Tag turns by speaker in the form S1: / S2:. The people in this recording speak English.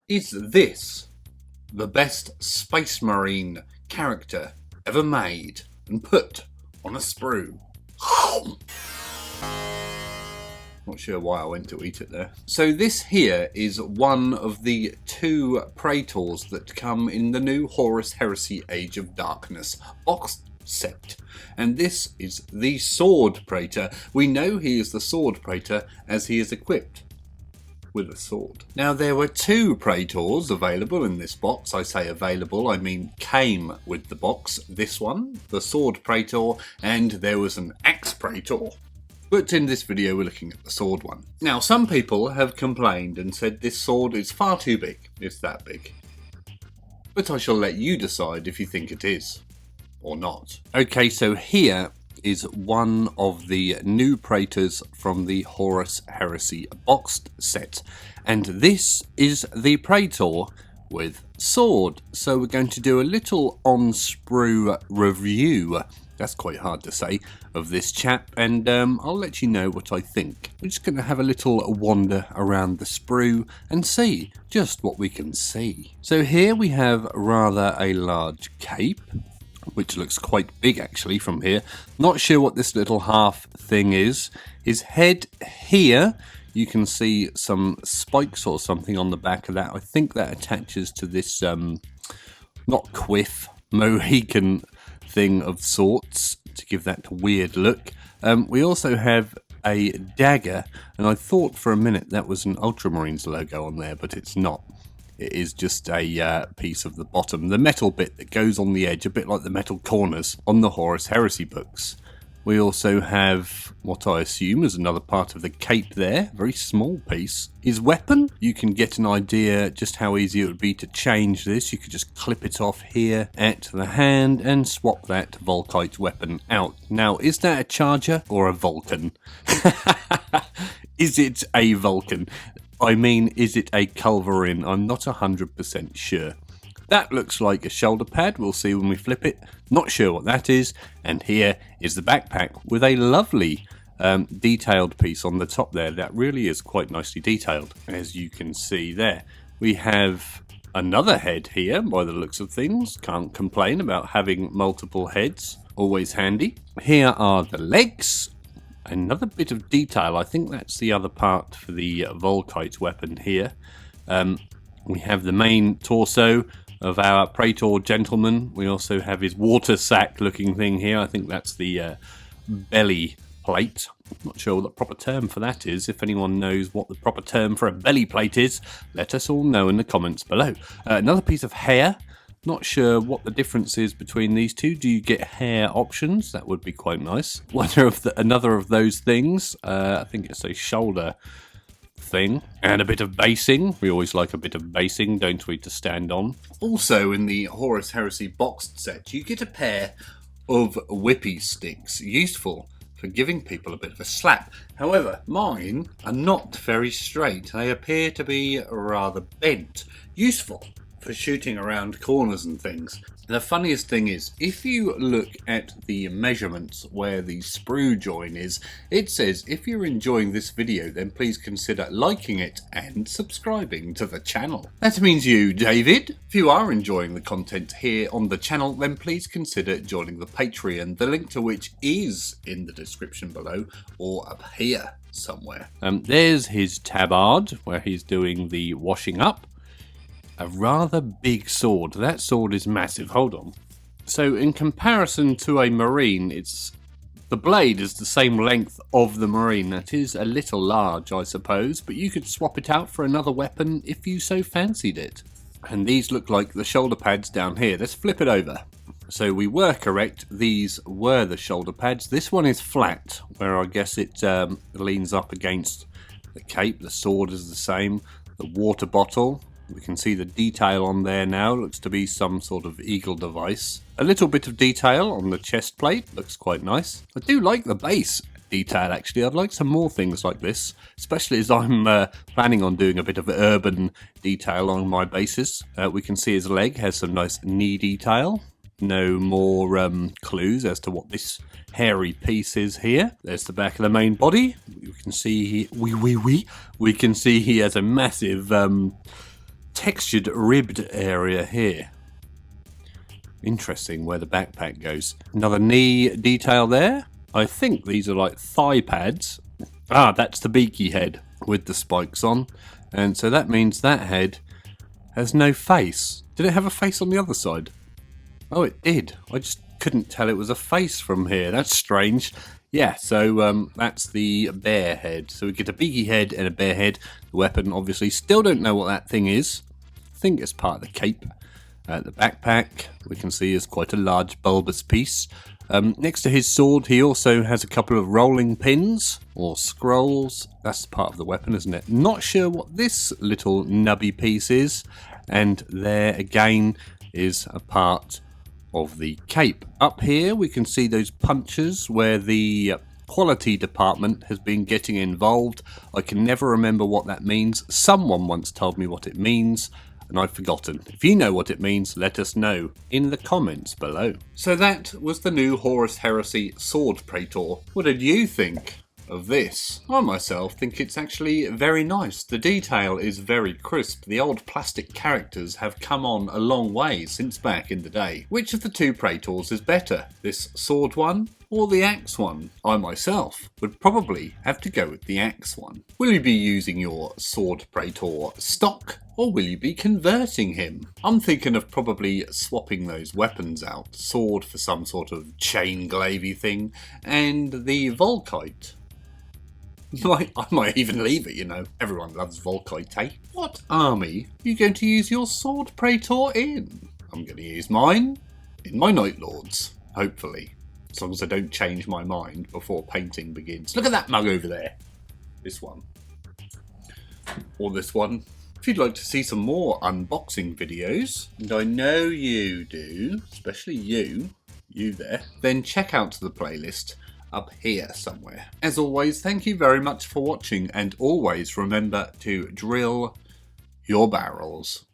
S1: Is this the best Space Marine character ever made and put on a sprue? Not sure why I went to eat it there. So this here is one of the 2 Praetors that come in the new Horus Heresy Age of Darkness box set. And this is the Sword Praetor. We know he is the Sword Praetor as he is equipped with a sword. Now there were 2 Praetors available in this box. I say available, I mean came with the box. This one, the Sword Praetor, and there was an Axe Praetor. But in this video we're looking at the sword one. Now some people have complained and said this sword is far too big. It's that big. But I shall let you decide if you think it is or not. Okay, so here is one of the new Praetors from the Horus Heresy boxed set. And this is the Praetor with sword. So we're going to do a little on sprue review. That's quite hard to say, of this chap, and I'll let you know what I think. We're just going to have a little wander around the sprue and see just what we can see. So here we have rather a large cape, which looks quite big actually from here. Not sure what this little half thing is. His head here, you can see some spikes or something on the back of that. I think that attaches to this, not quiff, Mohican thing of sorts to give that weird look. We also have a dagger, and I thought for a minute that was an Ultramarines logo on there, but it's not. It is just a piece of the bottom, the metal bit that goes on the edge, a bit like the metal corners on the Horus Heresy books. We also have what I assume is another part of the cape there, very small piece. His weapon, you can get an idea just how easy it would be to change this. You could just clip it off here at the hand and swap that Volkite weapon out. Now, is that a Charger or a Vulcan? Is it a Vulcan? I mean, is it a Culverin? I'm not 100% sure. That looks like a shoulder pad, we'll see when we flip it. Not sure what that is. And here is the backpack with a lovely detailed piece on the top there. That really is quite nicely detailed, as you can see there. We have another head here, by the looks of things. Can't complain about having multiple heads. Always handy. Here are the legs. Another bit of detail. I think that's the other part for the Volkite weapon here. We have the main torso of our Praetor gentleman. We also have his water sack looking thing here. I think that's the belly plate. Not sure what the proper term for that is. If anyone knows what the proper term for a belly plate is, let us all know in the comments below. Another piece of hair. Not sure what the difference is between these two. Do you get hair options? That would be quite nice. Another of those things. I think it's a shoulder thing, and a bit of basing. We always like a bit of basing, don't we, to stand on. Also in the Horus Heresy boxed set, you get a pair of whippy sticks, useful for giving people a bit of a slap. However, mine are not very straight. They appear to be rather bent. Useful for shooting around corners and things. The funniest thing is, if you look at the measurements where the sprue join is, it says if you're enjoying this video then please consider liking it and subscribing to the channel. That means you, David. If you are enjoying the content here on the channel then please consider joining the Patreon, the link to which is in the description below or up here somewhere. There's his tabard where he's doing the washing up. A rather big sword. That sword is massive. Hold on. So in comparison to a Marine, the blade is the same length of the Marine. That is a little large, I suppose, but you could swap it out for another weapon if you so fancied it. And these look like the shoulder pads down here. Let's flip it over. So we were correct. These were the shoulder pads. This one is flat, where I guess it leans up against the cape. The sword is the same. The water bottle. We can see the detail on there now, looks to be some sort of eagle device. A little bit of detail on the chest plate, looks quite nice. I do like the base detail actually, I'd like some more things like this, especially as I'm planning on doing a bit of urban detail on my bases. We can see his leg has some nice knee detail. No more clues as to what this hairy piece is here. There's the back of the main body. We can see we can see he has a massive textured ribbed area here. Interesting where the backpack goes. Another knee detail there. I think these are like thigh pads. Ah, that's the beaky head with the spikes on. And so that means that head has no face. Did it have a face on the other side? Oh, it did. I just couldn't tell it was a face from here. That's strange. Yeah, so that's the bear head. So we get a beaky head and a bear head. The weapon, obviously, still don't know what that thing is. I think it's part of the cape. The backpack, we can see, is quite a large bulbous piece. Next to his sword, he also has a couple of rolling pins, or scrolls. That's part of the weapon, isn't it? Not sure what this little nubby piece is. And there, again, is a part of the cape. Up here, we can see those punches where the quality department has been getting involved. I can never remember what that means. Someone once told me what it means, and I've forgotten. If you know what it means, let us know in the comments below. So that was the new Horus Heresy Sword Praetor. What did you think of this? I myself think it's actually very nice. The detail is very crisp. The old plastic characters have come on a long way since back in the day. Which of the two Praetors is better? This sword one or the axe one? I myself would probably have to go with the axe one. Will you be using your Sword Praetor stock, or will you be converting him? I'm thinking of probably swapping those weapons out. Sword for some sort of chain glavey thing, and the Volkite. I might even leave it, you know. Everyone loves Volkite, eh? What army are you going to use your Sword Praetor in? I'm going to use mine in my Night Lords, hopefully. As long as I don't change my mind before painting begins. Look at that mug over there. This one. Or this one. If you'd like to see some more unboxing videos, and I know you do, especially you there, then check out the playlist up here somewhere. As always, thank you very much for watching, and always remember to drill your barrels.